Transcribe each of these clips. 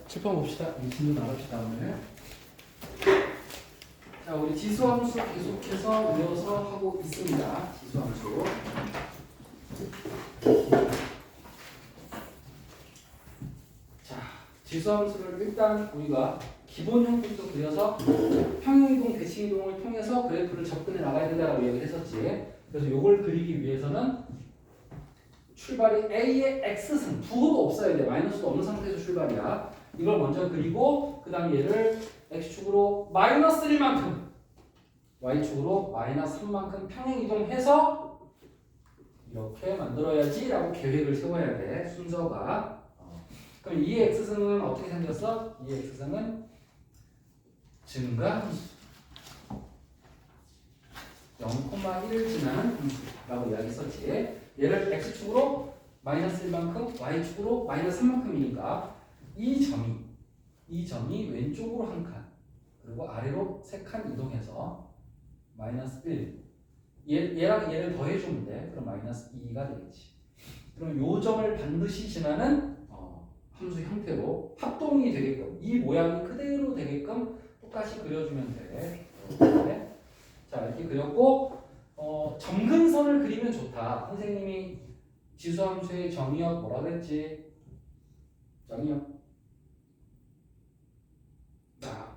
칠판 봅시다. 이 질문 나갑시다 오늘. 자, 우리 지수함수 계속해서 외워서 하고 있습니다. 지수함수. 자, 지수함수를 일단 우리가 기본 형태부터 그려서 평행이동, 대칭이동을 통해서 그래프를 접근해 나가야 된다고 얘기를 했었지. 그래서 이걸 그리기 위해서는 출발이 A의 X승 부호도 없어야 돼. 마이너스도 없는 상태에서 출발이야. 이걸 먼저 그리고 그 다음에 얘를 X축으로 마이너스 1만큼 Y축으로 마이너스 3만큼 평행이동해서 이렇게 만들어야지 라고 계획을 세워야 돼. 순서가. 그럼 이 X승은 어떻게 생겼어? 이 X승은 증가함수 0,1을 지나는 함수라고 이야기했었지. 얘를 X축으로 마이너스 1만큼 Y축으로 마이너스 3만큼이니까 이 점이 왼쪽으로 한 칸 그리고 아래로 3칸 이동해서 마이너스 1 얘랑 얘를 더해주면 돼. 그럼 마이너스 2가 되겠지. 그럼 요 점을 반드시 지나는 함수 형태로 합동이 되게끔 이 모양이 그대로 되게끔 똑같이 그려주면 돼. 이렇게. 자, 이렇게 그렸고 점근선을 그리면 좋다. 선생님이 지수함수의 정의역 뭐라 그랬지? 정의역. 자,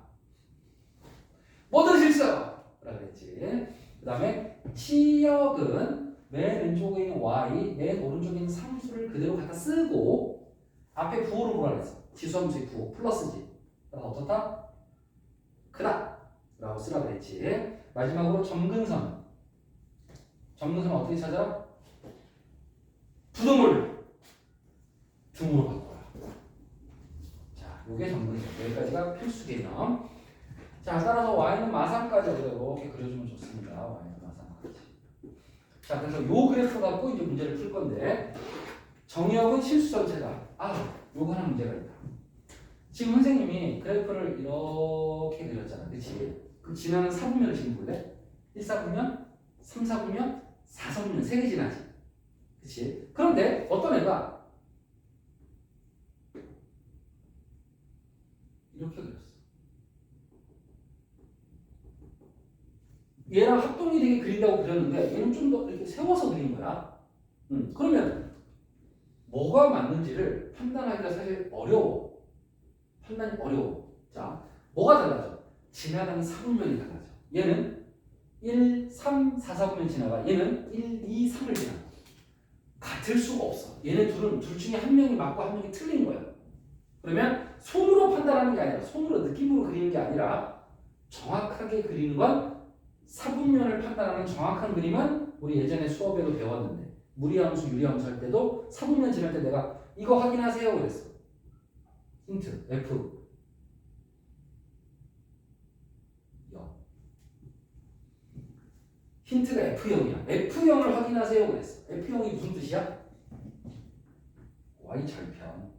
모든 실수! 라고 그랬지. 그 다음에 치역은 맨 왼쪽에 있는 y, 맨 오른쪽에 있는 상수를 그대로 갖다 쓰고 앞에 부호를 뭐라 그랬어? 지수함수의 부호 플러스지. 그래서 어떻다? 크다. 라고 쓰라 그랬지. 마지막으로 점근선. 점근선은 어떻게 찾아? 부등물 등으로 바꿔라. 자, 요게 점근선. 여기까지가 필수 개념. 자, 따라서 y는 마상까지 이렇게 그려주면 좋습니다. y는 마상까지. 자, 그래서 요 그래프 갖고 이제 문제를 풀 건데 정의역은 실수 전체다. 요거 하나 문제가 있다. 지금 선생님이 그래프를 이렇게 그렸잖아. 그치? 그 지나는 사분면을 지금 볼래? 1사분면, 3사분면, 4사분면 3개 지나지. 그치? 그런데 어떤 애가 이렇게 그렸어. 얘랑 합동이 되게 그린다고 그렸는데 얘는 좀 더 이렇게 세워서 그린 거야. 그러면 뭐가 맞는지를 판단하기가 사실 어려워. 판단이 어려워. 자, 뭐가 달라져? 지나가는 사분면이 달라져. 얘는 1, 3, 4, 4분면 지나가. 얘는 1, 2, 3을 지나가. 같을 수가 없어. 얘네 둘은 둘 중에 한 명이 맞고 한 명이 틀린 거야. 그러면 손으로 판단하는 게 아니라 손으로 느낌으로 그리는 게 아니라 정확하게 그리는 건 사분면을 판단하는 정확한 그림은 우리 예전에 수업에도 배웠는데 무리함수, 유리함수 할 때도 사분면 지날 때 내가 이거 확인하세요 그랬어. 힌트 F 힌트가 F0이야. F0을 확인하세요 그랬어. F0이 무슨 뜻이야? Y절편.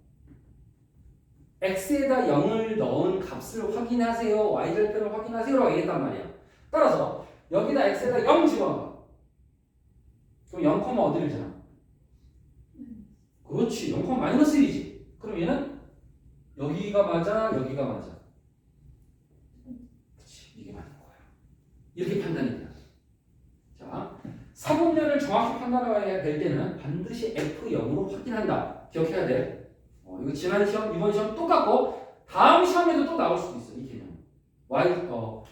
X에다 0을 넣은 값을 확인하세요. Y절편을 확인하세요 라고 얘기했단 말이야. 따라서 여기다 X에다 0 집어넣어. 그럼 0, 어디를 지나? 그렇지. 0, 마이너스 1이지. 그럼 얘는 여기가 맞아, 여기가 맞아. 그렇지. 이게 맞는 거야. 이렇게 판단이 돼. 자, 사분면을 정확히 판단해야 될 때는 반드시 F0으로 확인한다. 기억해야 돼. 이거 지난 시험, 이번 시험 똑같고 다음 시험에도 또 나올 수도 있어. 이 개념.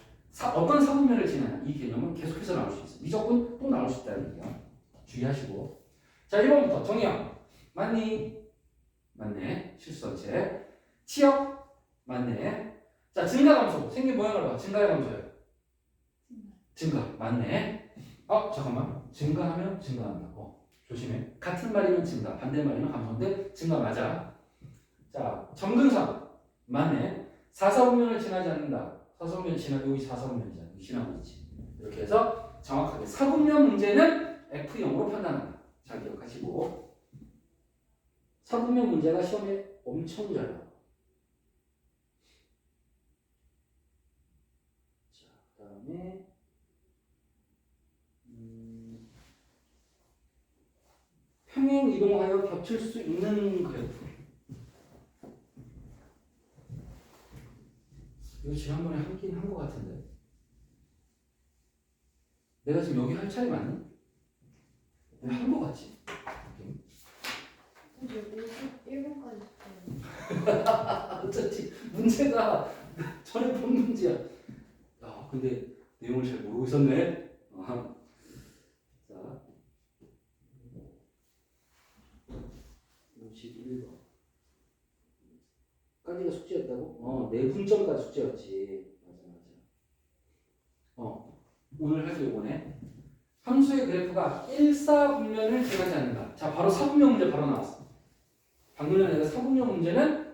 어떤 사분면을 지나냐. 이 개념은 계속해서 나올 수 있어. 미적분 또 나올 수 있다는 얘기야. 주의하시고. 자, 1번부터 정의형. 맞니? 맞네. 실수전체. 치역. 맞네. 자, 증가감소. 생긴 모양을 봐. 증가감소예요. 증가. 맞네. 잠깐만. 증가하면 증가한다. 조심해. 같은 말이면 증가, 반대말이면 감소인데 증가 맞아. 자, 점근선. 맞네. 4사분면을 지나지 않는다. 4사분면 지나고 여기 4사분면이잖아. 여기 지나고 있지. 이렇게 해서 정확하게 사분면 문제는 F0으로 판단한다. 잘 기억하시고. 사분면 문제가 시험에 엄청 잘 나와. 자, 그 다음에 평행 이동하여 겹칠 수 있는 그래프. 이거 지난번에 하긴 한 것 같은데. 내가 지금 여기 할 차례 맞니? 내가 한 것 같지? 이제 51분까지 있어요. 어쩐지 문제가 전에 본 문제야. 야, 근데 내용을 잘 모르고 있었네. 자, 51번. 까지가 숙제였다고? 네 분점까지 숙제였지. 맞아. 오늘 할 게 이거네. 함수의 그래프가 1사분면을 지나지 않는다. 자, 바로 사분면 문제 바로 나왔어. 방금 전에 내가 사분면 문제는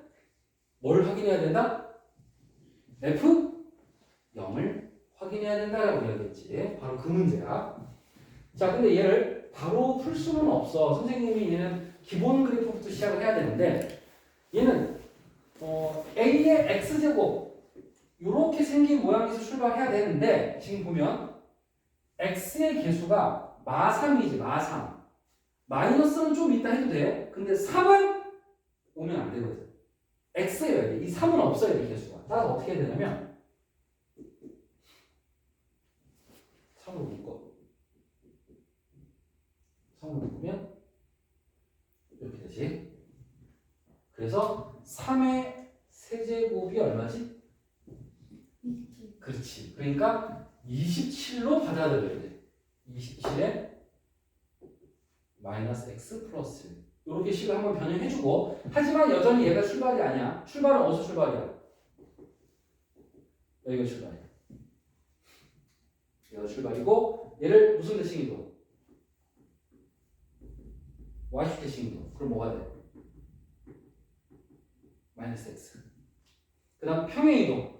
뭘 확인해야 된다? F0을 확인해야 된다라고 이야기했지. 바로 그 문제야. 자, 근데 얘를 바로 풀 수는 없어. 선생님이 얘는 기본 그래프부터 시작을 해야 되는데 얘는 A의 X제곱 이렇게 생긴 모양에서 출발해야 되는데 지금 보면 X의 개수가 마3이지, 마3. 마이너스는 좀 있다 해도 돼. 근데 3은 오면 안 되거든. X여야 돼. 이 3은 없어야 돼, 개수가. 따라서 어떻게 해야 되냐면 3으로 묶어. 3으로 묶으면 이렇게 되지. 그래서 3의 세제곱이 얼마지? 27. 그렇지. 그러니까 27로 받아들여야 돼. 27에 마이너스 x 플러스 1. 이렇게 식을 한번 변형해주고 하지만 여전히 얘가 출발이 아니야. 출발은 어디서 출발이야? 여기가 출발이야. 얘가 출발이고 얘를 무슨 대칭이도? y축 대칭이도. 그럼 뭐가 돼? 마이너스 x. 그 다음 평행이동.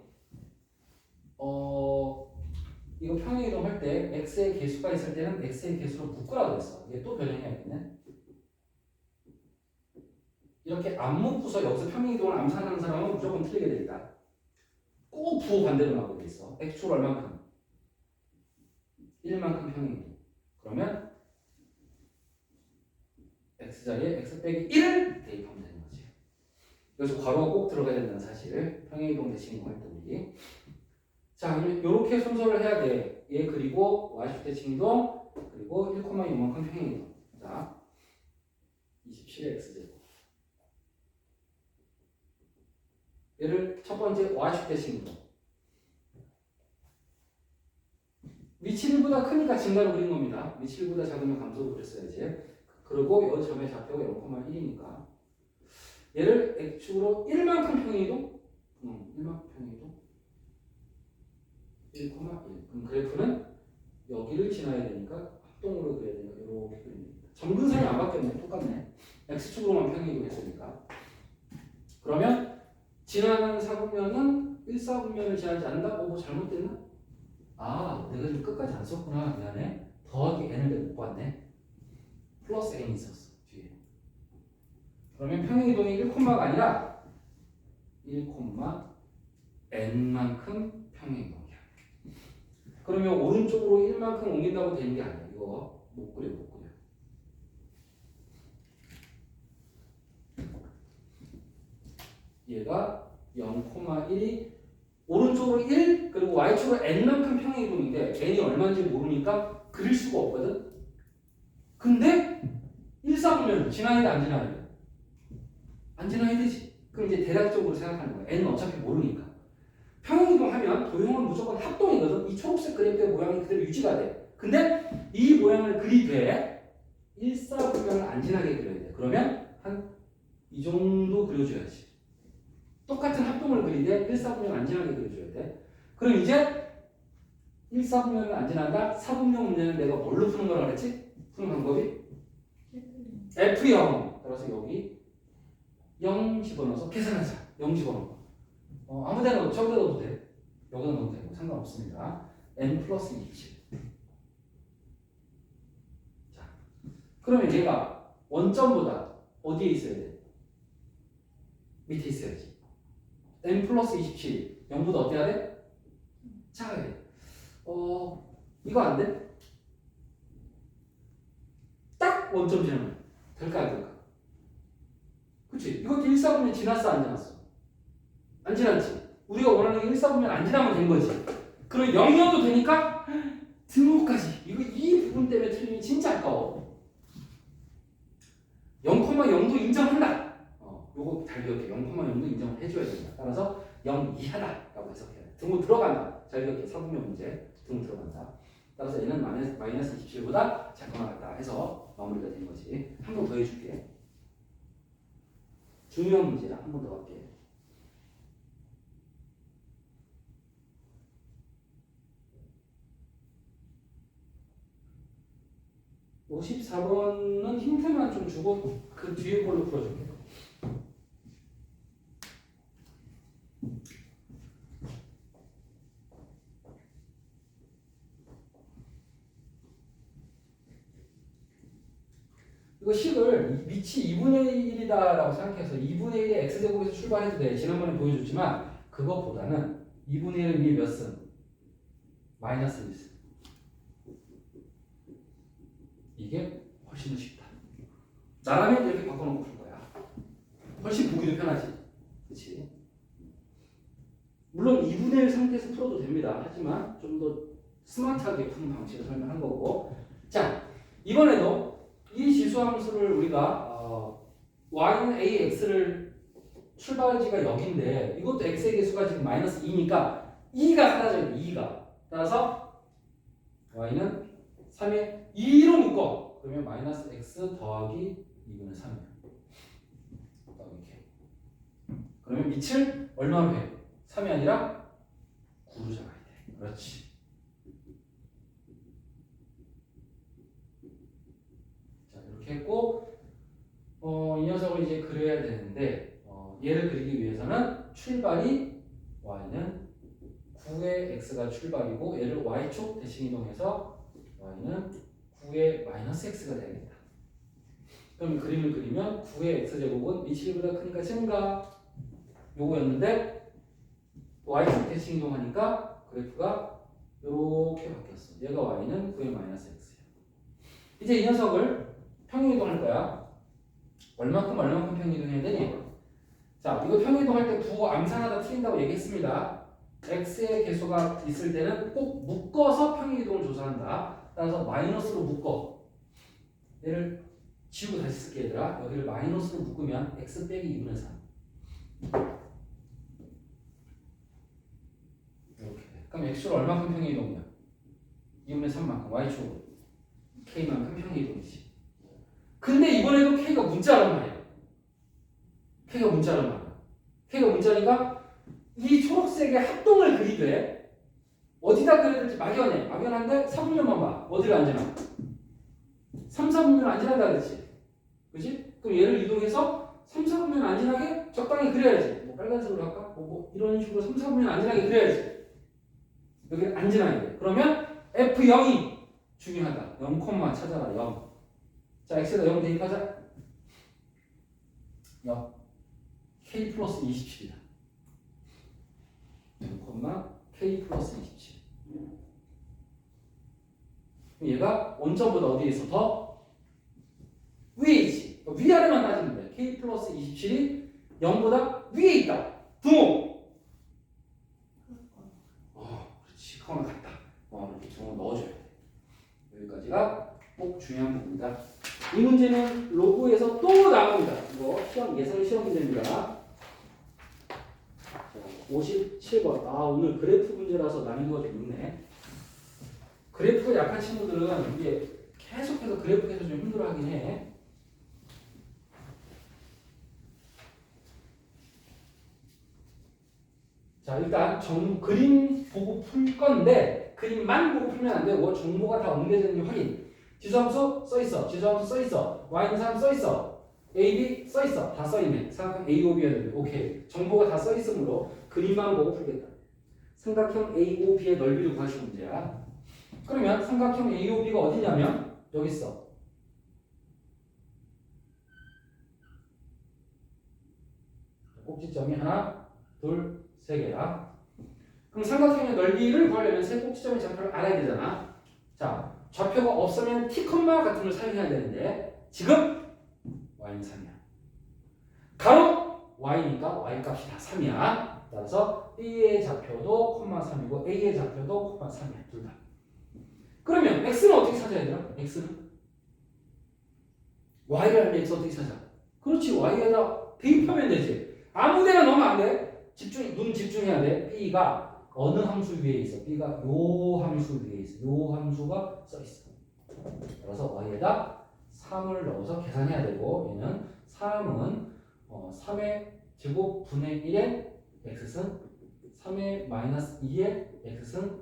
이거 평행이동 할 때 x의 개수가 있을 때는 x의 개수로 묶으라고 했어. 얘 또 변형해야겠네. 이렇게 안 묶고서 여기서 평행이동을 암산하는 사람은 무조건 틀리게 돼 있다. 꼭 부호 반대로 나오게 돼 있어. x축을 얼만큼? 1만큼 평행이동. 그러면 x자리에 x 빼기 1을 대입하면 되는 거지. 여기서 괄호가 꼭 들어가야 된다는 사실. 평행이동 대칭이동 할 때 우리. 자, 그러면 이렇게 순서를 해야 돼. 얘 그리고 y축 대칭이동 그리고 1,6만큼 평행이동. 자, 27의 x제곱. 얘를 첫 번째 y축 대칭이동. 위치 1보다 크니까 증가로 그린 겁니다. 위치 1보다 작으면 감소로 그랬어야지. 그리고 여 점의 좌표가 0,1이니까 얘를 x축으로 1만큼 평행이동? 1만큼 평행이동? 1,1. 그럼 그래프는 여기를 지나야 되니까 합동으로 그려야 되니까 이렇게 그리면 됩니다. 점근선이 안 바뀌었네. 똑같네. x축으로만 평행이동 했으니까. 그러면 지나는 사분면은 1사분면을 지나지 않는다? 뭐 잘못됐나? 내가 지금 끝까지 안 썼구나. 미안해. 더하기 n을 내가 못 봤네. 플러스 n이 있었어. 뒤에. 그러면 평행이동이 1콤마가 아니라 1,n만큼 평행이동이야. 그러면 오른쪽으로 1만큼 옮긴다고 되는 게 아니야. 이거 못 그려. 얘가 0,1이 오른쪽으로 1 그리고 y축으로 n만큼 평행이동인데 n이 얼마인지 모르니까 그릴 수가 없거든. 근데 1사분면 지나야 돼, 안 지나야 돼? 안 지나야 되지. 그럼 이제 대략적으로 생각하는 거야. n은 어차피 모르니까. 평행이동 하면 도형은 무조건 합동이거든. 이 초록색 그래프의 모양이 그대로 유지가 돼. 근데 이 모양을 그리되 1사분면을 안 지나게 그려야 돼. 그러면 한 이 정도 그려줘야지. 똑같은 합동을 그리되 1사분면 안 지나게 그려줘야 돼. 그럼 이제 1사분면을 안 지나가 4분면 문제는 내가 뭘로 푸는 거라고 그랬지? 푸는 방법이? F0. 따라서 여기 0 집어넣어서 계산하자. 0 집어넣어. 아무 데나 넣어도 저기다 넣어도 돼. 여기다 넣어도 되고 상관없습니다. n 플러스 27. 자, 그러면 얘가 원점보다 어디에 있어야 돼? 밑에 있어야지. n 플러스 27. 0보다 어때야 돼? 작아야 돼. 이거 안 돼? 딱 원점 지나면 될까 안 될까? 그치? 이것도 1사분면 지났어 안 지났어? 안 지났지? 우리가 원하는 게 1, 4분면 안 지나면 된 거지. 그럼 0이어도 되니까 등호까지. 이 부분 때문에 틀리면 진짜 아까워. 0,0도 인정한다. 요거 잘 기억해. 0,0도 인정을 해줘야 된다. 따라서 0 이하다라고 해석해야 돼. 등호 들어간다. 잘 기억해. 4분면 문제. 등호 들어간다. 따라서 얘는 마이너스 27보다 작거나 같다 해서 마무리가 된 거지. 한 번 더 해줄게. 중요한 문제야. 한 번 더 할게. 54번은 힌트만 좀 주고 그 뒤에 걸로 풀어줄게. 이거 식을 밑이 2분의 1이다라고 생각해서 2분의 1의 x제곱에서 출발해도 돼. 지난번에 보여줬지만 그것보다는 2분의 1은 위에 몇 승? 마이너스 1승. 이게 훨씬 더 쉽다. 나라면 이렇게 바꿔놓고 풀 거야. 훨씬 보기도 편하지. 그치? 물론 2분의 1 상태에서 풀어도 됩니다. 하지만 좀 더 스마트하게 푸는 방식을 설명한 거고. 자, 이번에도 이 지수함수를 우리가 y는 ax를 출발지가 여기인데 이것도 x의 개수가 지금 마이너스 2니까 2가 사라져야 돼. 2가. 따라서 y는 3에 2로 묶어. 그러면 마이너스 x 더하기 2분의 3이야. 이렇게. 그러면 밑을 얼마로 해? 3이 아니라 9로 잡아야 돼. 그렇지. 자, 이렇게 했고 이 녀석을 이제 그려야 되는데 얘를 그리기 위해서는 출발이 y는 9의 x가 출발이고 얘를 y축 대칭 이동해서 y는 9의 마이너스 x가 되겠다. 그럼 그림을 그리면 9의 x제곱은 밑이 1보다 크니까 증가 요거였는데 y축 대칭 이동하니까 그래프가 이렇게 바뀌었어. 얘가 y는 9의 마이너스 x야. 이제 이 녀석을 평행이동할 거야. 얼마큼 평행이동해야 되니? 자, 이거 평행이동할 때 부호 암산하다 틀린다고 얘기했습니다. x의 개수가 있을 때는 꼭 묶어서 평행이동을 조사한다. 따라서 마이너스로 묶어. 얘를 지우고 다시 쓸게 얘들아. 여기를 마이너스로 묶으면 x 빼기 2분의 3. 이렇게. 그럼 x로 얼마큼 평행이동이야? 2분의 3만큼. y축으로 k만큼 평행이동이지. 근데 이번에도 k가 문자란 말이야. k가 문자란 말이야. k가 문자니까 이 초록색의 합동을 그리되 어디다 그려야 될지 막연해. 막연한데 4분면만 봐. 어디를 안 지나? 3, 4분면 안 지난다 그랬지. 그지? 그럼 얘를 이동해서 3, 4분면 안 지나게 적당히 그려야지. 뭐 빨간색으로 할까? 뭐 이런 식으로 3, 4분면 안 지나게 그려야지. 여기 안 지나야 돼. 그러면 F0이 중요하다. 0, 찾아라. 0. 자, x에다 0 대입하자. 0. k 플러스 27이다. 0, k 플러스 27. 얘가 원점보다 어디에 있어? 더 위에 있지. 위아래만 따지면 돼. k 플러스 27이 0보다 위에 있다. 등호. 그렇지. 그거랑 같다. 이렇게 등호 넣어줘야 돼. 여기까지가 꼭 중요한 부분이다. 이 문제는 로그에서 또 나옵니다. 이거 예설 시험 문제입니다. 자, 57번. 오늘 그래프 문제라서 난이도가 좀 있네. 그래프가 약한 친구들은 이게 계속해서 그래프에서 좀 힘들어하긴 해. 자, 일단 그림 보고 풀 건데 그림만 보고 풀면 안 되고 정보가 다 옮겨졌는지 확인. 지수함수 써있어. 지수함수 써있어. y는 3 써있어. a, b 써있어. 다 써있네. 삼각형 a, o, b여야 돼. 오케이. 정보가 다 써있으므로 그림만 보고 풀겠다. 삼각형 a, o, b의 넓이를 구하실 문제야. 그러면 삼각형 a, o, b가 어디냐면 여기 있어. 꼭지점이 하나, 둘, 세 개야. 그럼 삼각형의 넓이를 구하려면 세 꼭지점의 좌표를 알아야 되잖아. 자, 좌표가 없으면 t, 같은 걸 사용해야 되는데 지금 y는 3이야. 가로 y니까 y 값이 다 3이야. 따라서 B의 좌표도 콤마 3이고 A의 좌표도 콤마 3이야. 둘 다. 그러면 X는 어떻게 찾아야 돼요? X는? Y를 알면 X 어떻게 찾아? 그렇지. Y에다 대입하면 되지. 아무 데나 넣으면 안 돼. 눈 집중해야 돼. B가 어느 함수 위에 있어? B가 요 함수 위에 있어. 요 함수가 써 있어. 그래서 Y에다 3을 넣어서 계산해야 되고 얘는 3은 3의 제곱 분의 1의 x승 3의 마이너스 2의 x승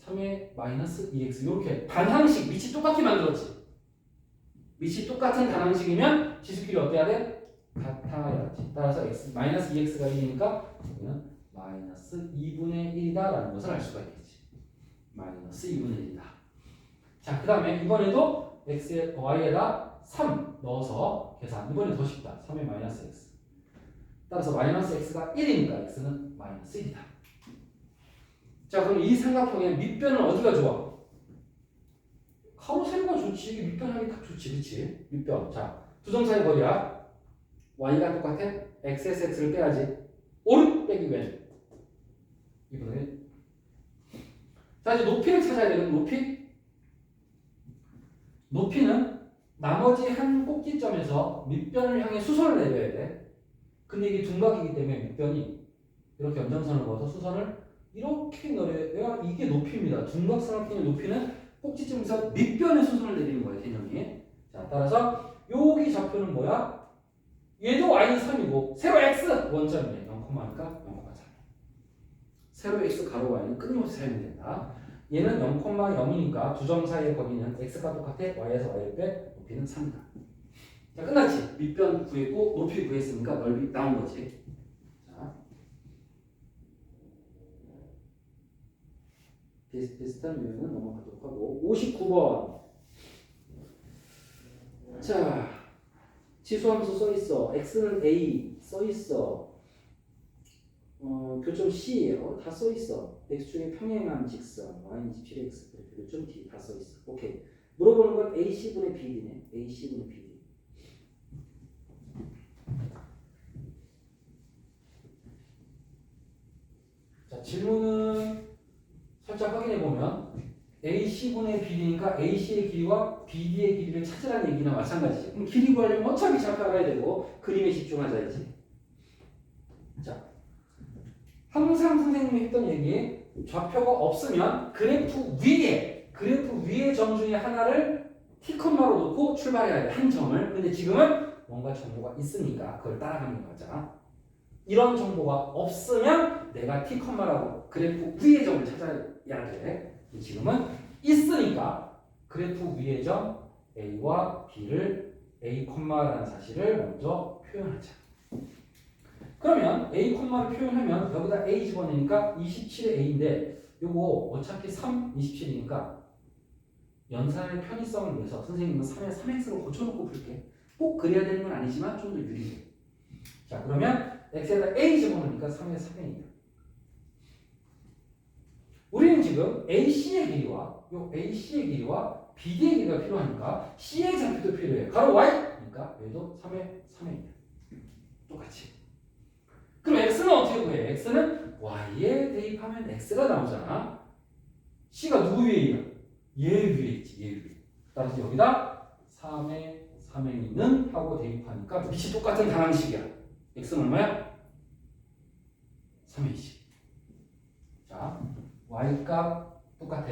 3의 마이너스 2x 이렇게 단항식 밑이 똑같게 만들었지. 밑이 똑같은 단항식이면 지수끼리 어때야 돼? 같아야지. 따라서 x 마이너스 2x가 1이니까 여기는 마이너스 2분의 1이다라는 것을 알 수가 있겠지. 마이너스 2분의 1이다. 자, 그 다음에 이번에도 x에 y에다 3 넣어서 계산. 이번에 더 쉽다. 3의 마이너스 x. 따라서 마이너스 x가 1이니까 x는 마이너스 1이다. 자, 그럼 이 삼각형의 밑변은 어디가 좋아? 가로 세로가 좋지. 이게 밑변하기 딱 좋지. 그치? 밑변. 자, 두 점 사이 거리야. y가 똑같아? x에서 x를 빼야지. 오른 빼기 왼. 이번에. 자, 이제 높이를 찾아야 되는 높이. 높이는 나머지 한 꼭지점에서 밑변을 향해 수선을 내려야 돼. 근데 이게 둔각이기 때문에 밑변이 이렇게 연장선을 그어서 수선을 이렇게 내려야 이게 높이입니다. 둔각삼각형의 높이는 꼭지점에서 밑변에 수선을 내리는 거예요. 개념이. 자, 따라서 여기 좌표는 뭐야? 얘도 y는 3이고 세로 x 원점이네. 0,하니까 0,3. 세로 x 가로 y는 끊임없이 사용이 된다. 얘는 0,0이니까 두 점 사이의 거리는 x가 똑같아. y에서 y를 빼 높이는 3이다. 자, 끝났지. 밑변 구했고 높이 구했으니까 넓이 나온 거지. 자, 비슷한 유형은 넘어가도록 하고 59번. 자, 지수함수 써 있어. x는 a 써 있어. 교점 C예요. 다 써 있어. x축의 평행한 직선 y는 27x 교점 D 다 써 있어. 오케이. 물어보는 건 AC분의 BD네. AC분의 BD. 자, 질문은 살짝 확인해 보면 AC분의 BD니까 AC의 길이와 BD의 길이를 찾으라는 얘기나 마찬가지지. 그럼 길이 구하려면 어차피 좌표 알아야 되고 그림에 집중하자야지. 자, 항상 선생님이 했던 얘기, 좌표가 없으면 그래프 위에 점 중에 하나를 T콤마로 놓고 출발해야 돼. 한 점을. 근데 지금은 뭔가 정보가 있으니까 그걸 따라가는 거잖아. 이런 정보가 없으면 내가 T콤마라고 그래프 위의 점을 찾아야 돼. 지금은 있으니까 그래프 위의 점 A와 B를 A, 라는 사실을 먼저 표현하자. 그러면 A, 를 표현하면 여기다 A 집어내니까 27의 A인데 요거 어차피 3, 27이니까 연산의 편의성을 위해서 선생님은 3에 3x로 고쳐놓고 풀게. 꼭 그래야 되는 건 아니지만 좀 더 유리해. 자, 그러면 x에다 A 집어넣으니까 3에 3a야. 우리는 지금 AC의 길이와 요 AC의 길이와 BD의 길이가 필요하니까 C의 좌표도 필요해. 가로 Y. 그러니까 얘도 3에 3a야. 똑같이. 그럼 x는 어떻게 구해? x는 y에 대입하면 x가 나오잖아. c가 누구 위에 있냐? 얘 위에 있지. 얘 위에. 따라서 여기다 3의 3에 있는 하고 대입하니까 밑이 똑같은 단항식이야. x는 얼마야? 3의 20. 자, y값 똑같아.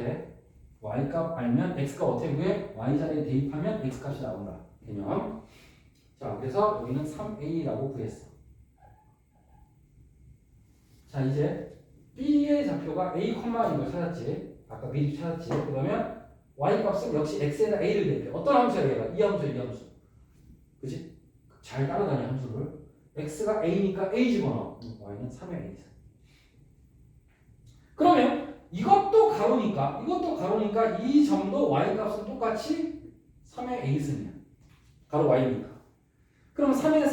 y값 알면 x가 어떻게 구해? y자리에 대입하면 x값이 나온다. 개념. 자, 그래서 여기는 3a라고 구했어. 자, 이제 B의 좌표가 A, 인 걸 찾았지. 아까 미리 찾았지. 그러면 Y 값은 역시 X에다 A를 대입해. 어떤 함수야 얘가? 이 함수야, 이 함수. 그치? 잘 따라다녀 함수를. X가 A니까 A 집어넣어. Y는 3의 A. 그러면 이것도 가로니까 이 점도 Y 값은 똑같이 3의 A 승이야. 가로 Y니까. 그럼 3의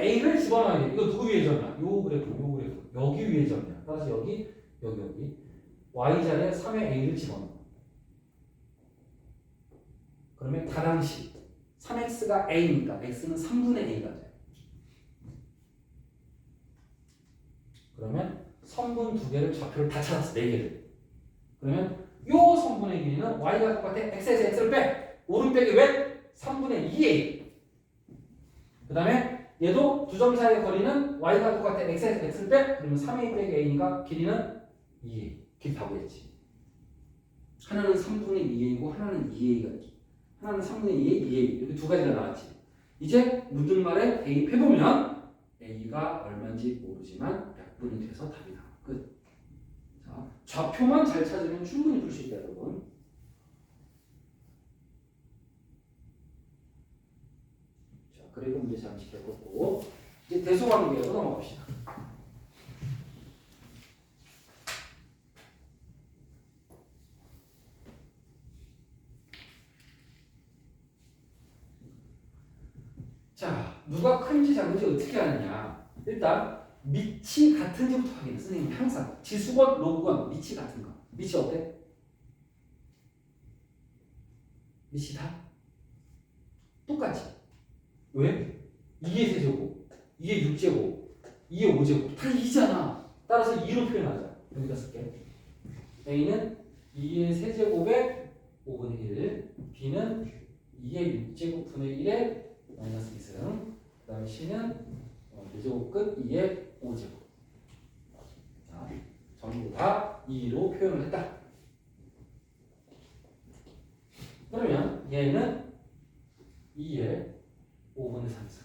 A를 집어넣어야 돼. 이거 누구 위에 점이야? 요 그래프. 여기 위에 점이야. 따라서 여기. Y자리에 3의 A를 집어넣어. 그러면 다항식. 3x가 A니까 x는 3분의 A가 돼. 그러면 선분 두 개를 좌표를 다 찾았어. 네 개를. 그러면 요 선분의 길이는 y가 똑같아. x에서 x를 빼. 오른 빼기 왜? 3분의 2a. 그 다음에 얘도 두 점 사이의 거리는 y가 똑같아. x에서 x를 빼. 그러면 3a 빼기 a니까 길이는 2a. 길이 다 구했지. 하나는 3분의 2a이고 하나는 2a가 하나는 3분의 2a, 2a 이렇게 두 가지가 나왔지. 이제 묻은 말에 대입해보면 a가 얼마인지 모르지만 약분이 돼서 답이 나와. 끝. 자, 좌표만 잘 찾으면 충분히 풀 수 있다 여러분. 자, 그리고 문제 잠시 해보고 이제 대소관계로 넘어갑시다. 자, 누가 큰지 작은지 어떻게 하느냐. 일단 밑이 같은지부터 확인해. 선생님 항상 지수건, 로그건 밑이 같은 거. 밑이 어때? 밑이 다 똑같지. 왜? 2의 세제곱, 2의 6제곱, 2의 5제곱 다 2잖아. 따라서 2로 표현하자. 여기다 쓸게. A는 2의 세제곱의 5분의 1, B는 2의 6제곱 분의 1의 마이너스 2승, 그 다음에 C는 4제곱 끝 2의 5제곱. 자, 전부 다 2로 표현을 했다. 그러면 얘는 2의 5분의 3승.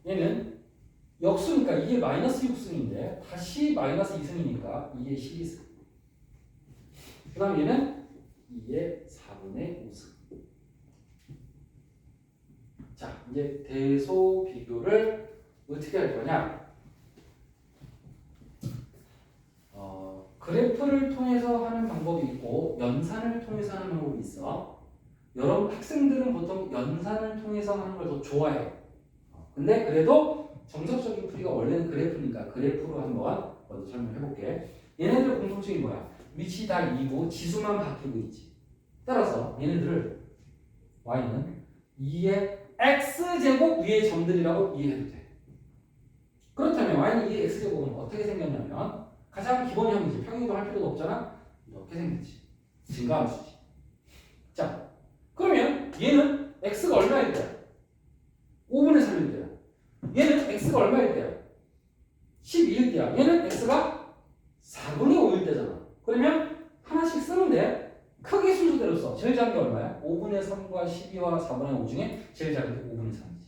얘는 역수니까 2의 마이너스 6승인데 다시 마이너스 2승이니까 2의 12승. 그 다음 얘는 2의 4분의 5승. 자, 이제 대소 비교를 어떻게 할 거냐? 그래프를 통해서 하는 방법이 있고 연산을 통해서 하는 방법이 있어. 여러분 학생들은 보통 연산을 통해서 하는 걸 더 좋아해. 근데 그래도 정석적인 풀이가 원래는 그래프니까 그래프로 한번 먼저 설명해 볼게. 얘네들 공통점이 뭐야? 위치 다 2고 지수만 바뀌고 있지. 따라서 얘네들을 y는 2의 x제곱 위의 점들이라고 이해해도 돼. 그렇다면 y는 2의 x제곱은 어떻게 생겼냐면 가장 기본형이지. 평행이동할 필요도 없잖아. 이렇게 생겼지. 증가함수지. 자, 그러면 얘는 x가 얼마일 때야? 5분의 3일 때야. 얘는 x가 얼마일 때야? 12일 때야. 얘는 x가 4분의 5일 때잖아. 그러면 하나씩 쓰는데 크기 순서대로 써. 제일 작은 게 얼마야? 5분의 3과 12와 4분의 5 중에 제일 작은 게 5분의 3이지.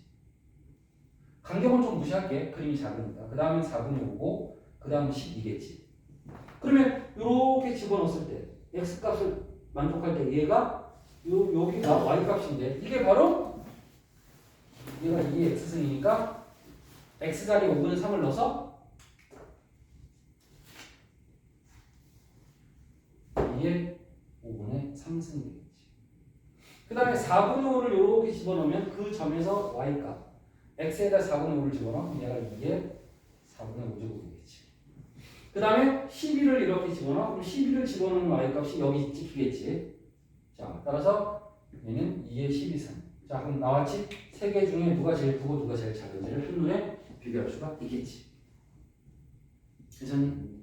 간격은 좀 무시할게. 그림이 작으니까. 그 다음에 4분의 5고 그 다음에 12겠지. 그러면 이렇게 집어넣었을 때 x값을 만족할 때 얘가 여기가 y값인데 이게 바로 얘가 2의 x승이니까 x자리에 5분의 3을 넣어서 2의 5분의 3승이 되겠지. 그 다음에 4분의 5를 이렇게 집어넣으면 그 점에서 y값 x에다 4분의 5를 집어넣으면 얘가 2의 4분의 5제곱이 되겠지. 그 다음에 12를 이렇게 집어넣어. 그럼 12를 집어넣는 y값이 여기 찍히겠지. 자, 따라서 얘는 2의 12승. 자, 그럼 나왔지? 세 개 중에 누가 제일 크고 누가 제일 작은지를 한눈에 비교할 수가 있겠지. 괜찮니?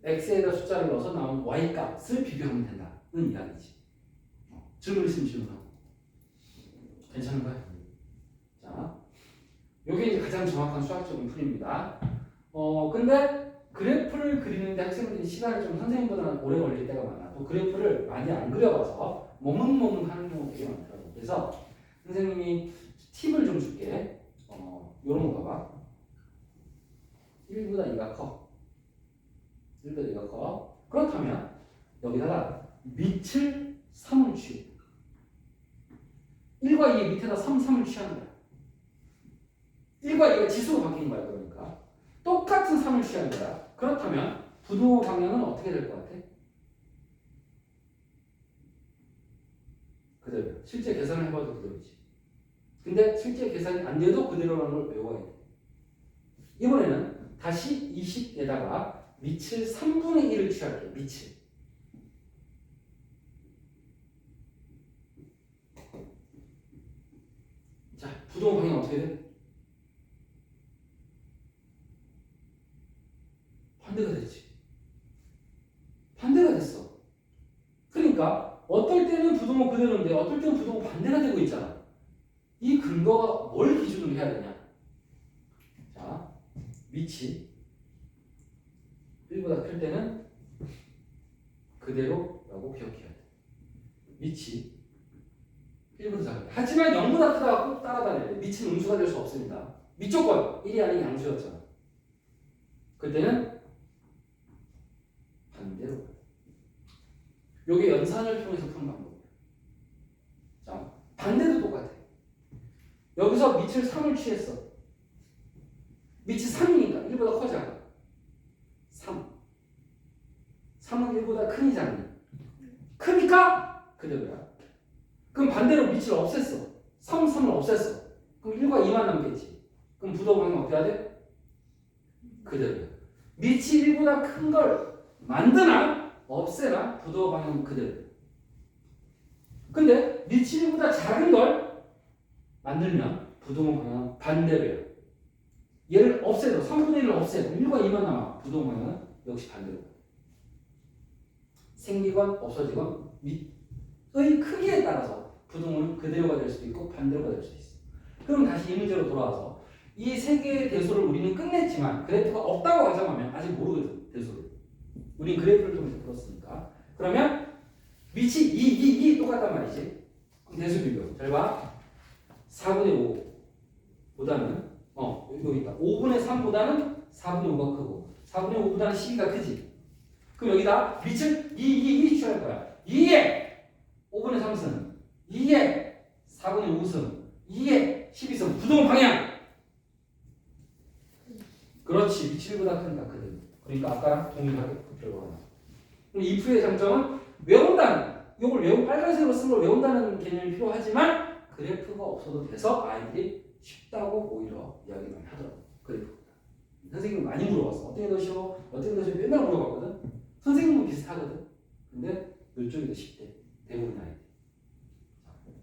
x에다 숫자를 넣어서 나온 y값을 비교하면 된다는 이야기지. 질문 있으면 질문하고. 괜찮은 거야? 자, 이게 이제 가장 정확한 수학적인 풀이입니다. 근데 그래프를 그리는데 학생들이 시간이 좀 선생님보다는 오래 걸릴 때가 많아. 또 그래프를 많이 안 그려봐서 머뭇머뭇 하는 경우가 되게 많더라고. 그래서 선생님이 팁을 좀 줄게. 요런 거 봐봐. 1보다 2가 커. 1보다 2가 커. 그렇다면 여기다가 밑을 3을 취해. 1과 2의 밑에다 3을 취하는 거야. 1과 2가 지수로 바뀌는 거야. 그러니까 똑같은 3을 취하는 거야. 그렇다면 부등호 방향은 어떻게 될 것 같아? 그대로. 실제 계산을 해봐도 그대로지. 근데 실제 계산이 안 돼도 그대로라는 걸 외워야 돼. 이번에는 다시 20에다가 밑을 3분의 1을 취할게. 밑을. 자, 부등호 방향 어떻게 돼? 반대가 됐지. 반대가 됐어. 그러니까 어떨 때는 부동호 그대로인데 어떨 때는 부동호 반대가 되고 있잖아. 이 근거가 뭘 기준으로 해야 되냐? 자, 위치 1보다 클 때는 그대로라고 기억해야 돼. 위치 1보다 작을 때. 하지만 0보다 크다가 꼭 따라다녀야 돼. 위치는 음수가 될 수 없습니다. 위조건 1이 아닌 양수였잖아. 그때는 반대로. 요게 연산을 통해서 푸는 방법이야. 자, 반대도 똑같아. 여기서 밑을 3을 취했어. 밑이 3이니까 1보다 커 작아. 3. 3은 1보다 크니 작니? 크니까 그대로야. 그럼 반대로 밑을 없앴어. 3을 없앴어. 그럼 1과 2만 남겠지. 그럼 부동항은 어떻게 해야 돼? 그대로야. 밑이 1보다 큰 걸 만드나 없애나 부도 방향은 그대로. 근데 밑이 1보다 작은 걸 만들면 부동 방향은 반대로야. 얘를 없애도 3분의 1을 없애도 1과 2만 남아. 부동 방향은 역시 반대로. 생기건 없어지건 밑의 크기에 따라서 부동은 그대로가 될 수도 있고 반대로가 될 수도 있어. 그럼 다시 이 문제로 돌아와서 이 세 개의 대소를 우리는 끝냈지만 그래프가 없다고 가정하면 아직 모르거든. 대소를. 우린 그래프를 통해서 풀었으니까. 그러면 밑이 2 똑같단 말이지. 그럼 대수 비교. 잘 봐. 4분의 5보다는 여기 있다. 5분의 3보다는 4분의 5가 크고 4분의 5보다는 12가 크지. 그럼 여기다 밑을 2 취할 거야. 2에 5분의 3승, 2에 4분의 5승, 2에 12승. 부동 방향. 그렇지. 밑이 1보다 크니까 크거든. 그러니까 아까랑 동일하게 결과가 나와. 그럼 if의 장점은 외운다는, 이걸 빨간색으로 쓴 걸 외운다는 개념이 필요하지만 그래프가 없어도 돼서 아이들이 쉽다고 오히려 이야기 많이 하더라고. 그래프보다. 선생님 많이 물어봤어. 어떻게 더 쉬워? 어떻게 더 쉬워? 맨날 물어봤거든. 선생님은 비슷하거든. 근데 이쪽이 더 쉽대. 대부분 아이들.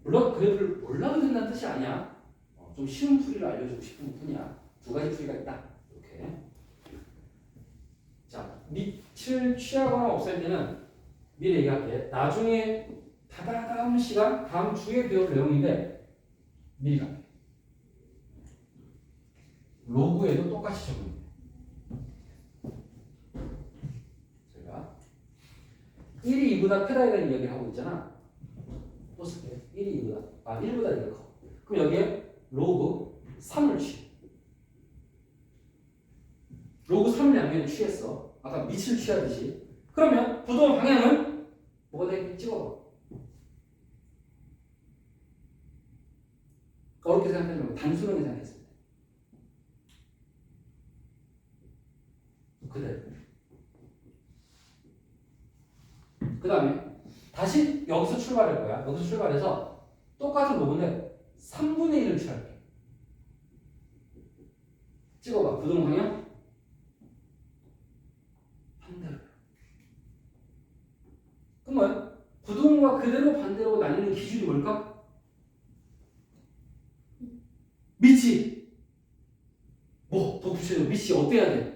물론 그래프를 몰라도 된다는 뜻이 아니야. 좀 쉬운 풀이를 알려주고 싶은 뿐이야. 두 가지 풀이가 있다. 이렇게. 자, 밑을 취하거나 없앨 때는 미리 얘기할게. 나중에 다음 시간, 다음 주에 배울 내용인데 미리 갈게. 로그에도 똑같이 적용해. 제가 1이 2보다 크다에 대한 이야기를 하고 있잖아. 또 쓸게. 1이 2보다, 1보다 2가 커. 그럼 여기에 로그 3을 취해. 로그 3을 양면에 취했어. 아까 밑을 취하듯이. 그러면 부동 방향은 뭐가 되겠지? 찍어봐. 어렵게 생각하지 말고 단순하게 생각했을 때. 그대로. 그 다음에 다시 여기서 출발할 거야. 여기서 출발해서 똑같은 로그인데 3분의 1을 취할게. 찍어봐. 부동 방향 반대로. 그러면 부동과 그대로 반대로 나뉘는 기준이 뭘까? 밑이 더 구체적으로 밑이 어때야 돼?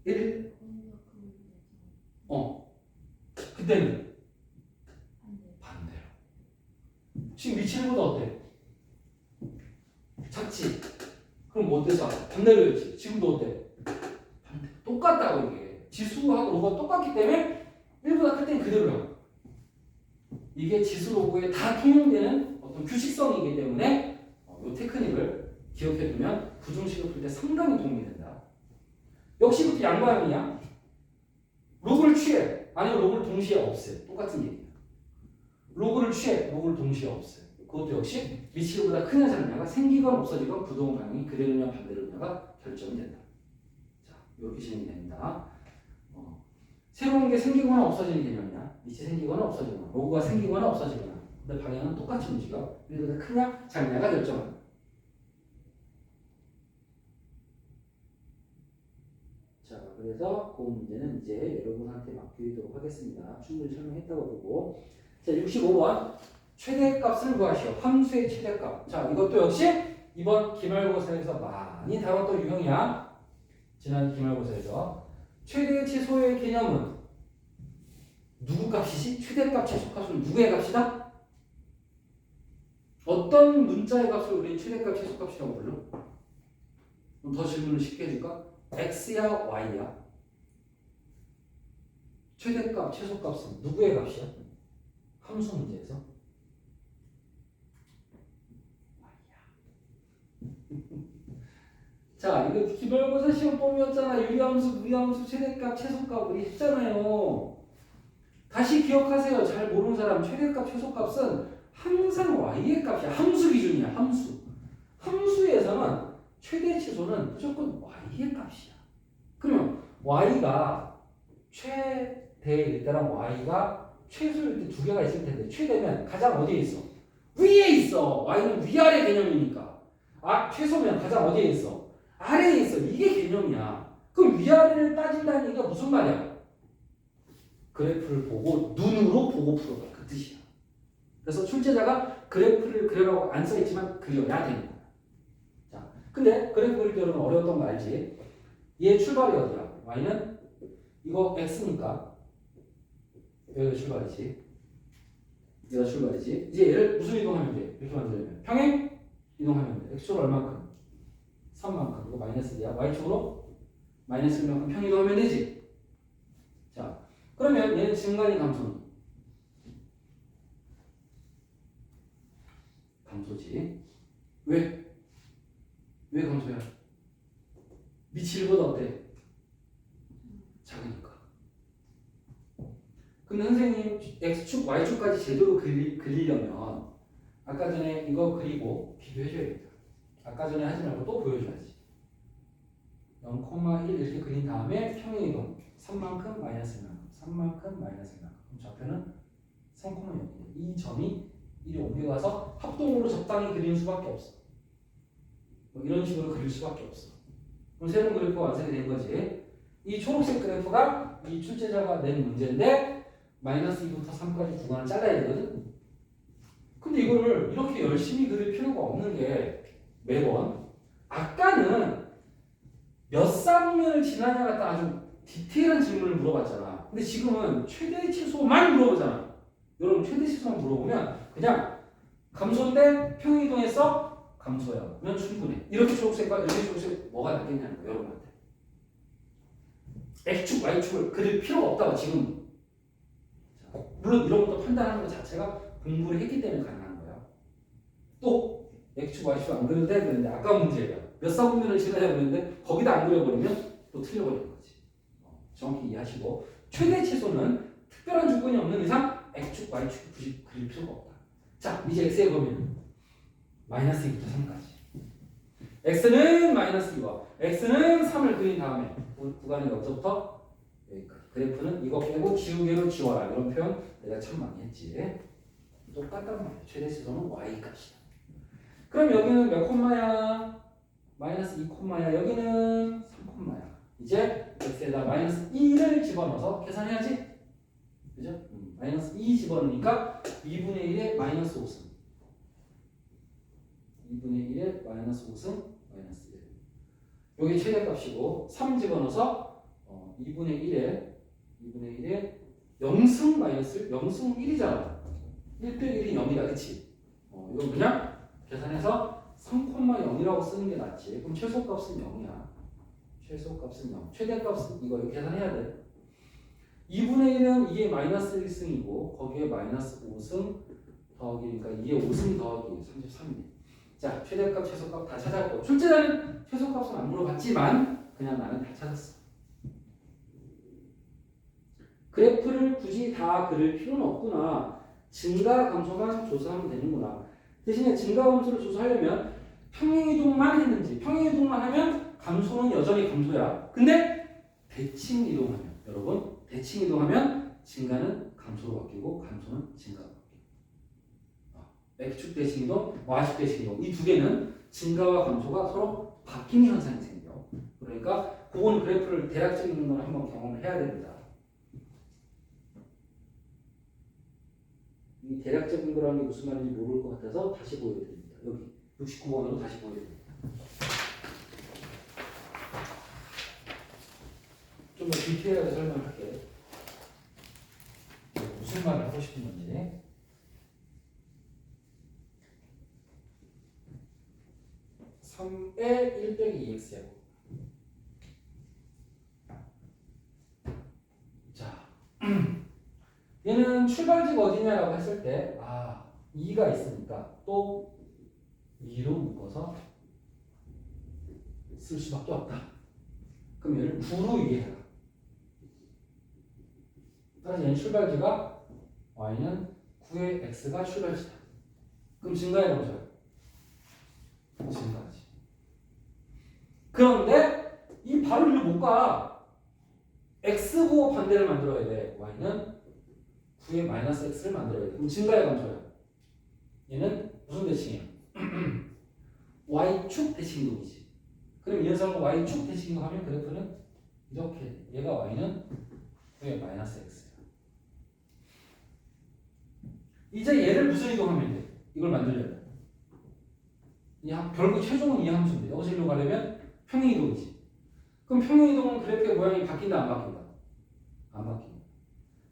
1? 그때는 반대로. 지금 밑이 1보다 어때? 작지? 그럼 뭐 어때서? 반대로였지. 지금도 어때? 반대로. 똑같다고 이게. 지수하고 로그가 똑같기 때문에 1보다 클 땐 그대로라고. 이게 지수 로그에 다 통용되는 어떤 규칙성이기 때문에 이 테크닉을 기억해두면 부등식을 풀 때 상당히 도움이 된다. 역시 그것도 양방향이야. 로그를 취해. 아니면 로그를 동시에 없애. 똑같은 얘기야. 로그를 취해. 로그를 동시에 없애. 그것도 역시 밑이보다 크냐 작냐가 생기건 없어지건 부동 방향이 그대로냐 반대로냐가 결정이 된다. 자, 이렇게 진행이 됩니다. 새로운 게 생기거나 없어지는 개념이야. 밑이 생기거나 없어지거나 로그가 생기거나 없어지거나. 근데 방향은 똑같이 움직여. 이보다 크냐 작냐가 결정한다. 자, 그래서 그 문제는 이제 여러분한테 맡기도록 하겠습니다. 충분히 설명했다고 보고. 자, 65번. 최대값을 구하시오. 함수의 최대값. 자, 이것도 역시 이번 기말고사에서 많이 다뤘던 유형이야. 지난 기말고사에서 최대치 소의 개념은 누구 값이지? 최대값, 최소값은 누구의 값이다? 어떤 문자의 값을 우리는 최대값, 최소값이라고 불러? 그럼 더 질문을 쉽게 해줄까? x야, y야? 최대값, 최소값은 누구의 값이야? 함수 문제에서 자, 이거 기말고사 시험 범위였잖아. 유리함수, 무리함수, 최대값, 최소값 우리 했잖아요. 다시 기억하세요. 잘 모르는 사람 최대값, 최소값은 항상 y의 값이야. 함수 기준이야. 함수. 함수에서는 최대 최소는 무조건 y의 값이야. 그러면 y가 최대일 때랑 y가 최소일 때 두 개가 있을 텐데 최대면 가장 어디에 있어? 위에 있어. y는 위아래 개념이니까. 최소면 가장 어디에 있어? 아래에 있어. 이게 개념이야. 그럼 위아래를 따진다는 얘기가 무슨 말이야? 그래프를 보고 눈으로 보고 풀어봐. 그 뜻이야. 그래서 출제자가 그래프를 그려라고 안 써있지만 그려야 되는 거야. 자, 근데 그래프 그릴 때 여러분 어려웠던 거 알지? 얘 출발이 어디야? y는 이거 x니까 여기가 출발이지. 얘가 출발이지. 이제 얘를 무슨 이동하면 돼? 이렇게 만들면 평행 이동하면 돼. x축으로 얼만큼? 3만큼. 이거 마이너스 D야. y축으로 마이너스 1만큼 평행 이동하면 되지. 자, 그러면 얘는 증가인 감소는? 감소지. 왜? 왜 감소야? 밑이 1보다 어때? 작으니까. 근데 선생님 x축, y축까지 제대로 그리려면 아까 전에 이거 그리고 비교해줘야겠다. 아까 전에 하지 말고 또 보여줘야지. 0,1 이렇게 그린 다음에 평행이동 3만큼 마이너스 1만큼 3만큼 마이너스 1만큼 그럼 좌표는 3,0 이 점이 이리 옮겨가서 합동으로 적당히 그리는 수밖에 없어. 뭐 이런 식으로 그릴 수밖에 없어. 그럼 새로운 그래프가 완성이 된 거지. 이 초록색 그래프가 이 출제자가 낸 문제인데 마이너스 2부터 3까지 구간을 잘라야 되거든. 근데 이거를 이렇게 열심히 그릴 필요가 없는 게 매번 아까는 몇 쌍면을 지나냐 갖다 아주 디테일한 질문을 물어봤잖아. 근데 지금은 최대 최소만 물어보잖아. 여러분 최대 최소만 물어보면 그냥 감소인데 평행이동해서 감소야. 면 충분해. 이렇게 초록색과 이렇게 초록색 뭐가 낫겠냐는 거야 여러분한테. x축, y축을 그릴 필요가 없다고 지금. 자, 물론 이런 것도 판단하는 것 자체가 공부를 했기 때문에 가능한 거야. 또 x축, y축 안 그려도 돼 그랬는데 아까 문제야. 몇 쌍면을 지나야 그랬는데 거기다 안 그려버리면 또 틀려버리는 거지. 정확히 이해하시고 최대 최소는 특별한 조건이 없는 이상 x축, y축 굳이 그릴 필요가 없다. 자, 이제 x의 범위는 마이너스 2부터 3까지. x는 마이너스 2와 x는 3을 그린 다음에 구간이 여기서부터 여기까지. 그래프는 이거 빼고 지우개로 지워라. 이런 표현 내가 참 많이 했지. 똑같단 말이야. 최대 최소는 y 값이야. 그럼 여기는 몇 콤마야? 마이너스 2 콤마야. 여기는 3 콤마야. 이제 x에다 마이너스 2를 집어넣어서 계산해야지. 그죠? 마이너스 2 집어넣으니까 2분의 1에 마이너스 5승. 2분의 1에 마이너스 5승 마이너스 1. 여기 최대값이고 3 집어넣어서 2분의 1에 0승 마이너스 1, 0승 1이잖아. 1 빼기 1이 0이다. 그치? 이거 그냥 계산해서 3,0이라고 쓰는 게 낫지. 그럼 최소값은 0이야. 최소값은 0. 최대값은 이거 계산해야 돼. 2분의 1은 이게 마이너스 1승이고 거기에 마이너스 5승 더하기 그러니까 이게 5승 더하기 33이네. 자, 최대값, 최소값 다 찾았고 출제자는 최소값은 안 물어봤지만 그냥 나는 다 찾았어. 그래프를 굳이 다 그릴 필요는 없구나. 증가, 감소만 조사하면 되는구나. 대신에 증가, 감소를 조사하려면 평행이동만 했는지 평행이동만 하면 감소는 여전히 감소야. 근데 대칭이동하면 여러분 대칭이동하면 증가는 감소로 바뀌고 감소는 증가로 바뀌고 x축 대칭이동, y축 대칭이동 이 두 개는 증가와 감소가 서로 바뀌는 현상이 생겨. 그러니까 그건 그래프를 대략적인 걸 한번 경험을 해야 됩니다. 이 대략적인 거라는 게 무슨 말인지 모를 것 같아서 다시 보여드립니다. 여기 69번으로 다시 보여드립니다. 좀 더 디테일하게 설명을 할게. 무슨 말을 하고 싶은 건지. (3의 1 빼기 2x제곱) 자, 얘는 출발지가 어디냐라고 했을 때 2가 있으니까 또 2로 묶어서 쓸 수밖에 없다. 그럼 얘를 9로 이해해라. 따라서 얘는 출발지가 y는 9의 x가 출발지다. 그럼 증가해보죠. 증가하지. 그런데 이 바로 이를 못 가. x고 반대를 만들어야 돼. y는 9의 마이너스 x를 만들어야 돼. 그럼 증가해 감소야. 얘는 무슨 대칭이야? y축 대칭 이동이지. 그럼 이 녀석은 y축 대칭 이동하면 그래프는 이렇게 돼. 얘가 y는 9의 마이너스 x야. 이제 얘를 무슨 이동하면 돼? 이걸 만들려면 결국 최종은 이 함수인데 여기서 이리로 가려면 평행 이동이지. 그럼 평행 이동은 그래프의 모양이 바뀐다 안 바뀐다? 안 바뀐다.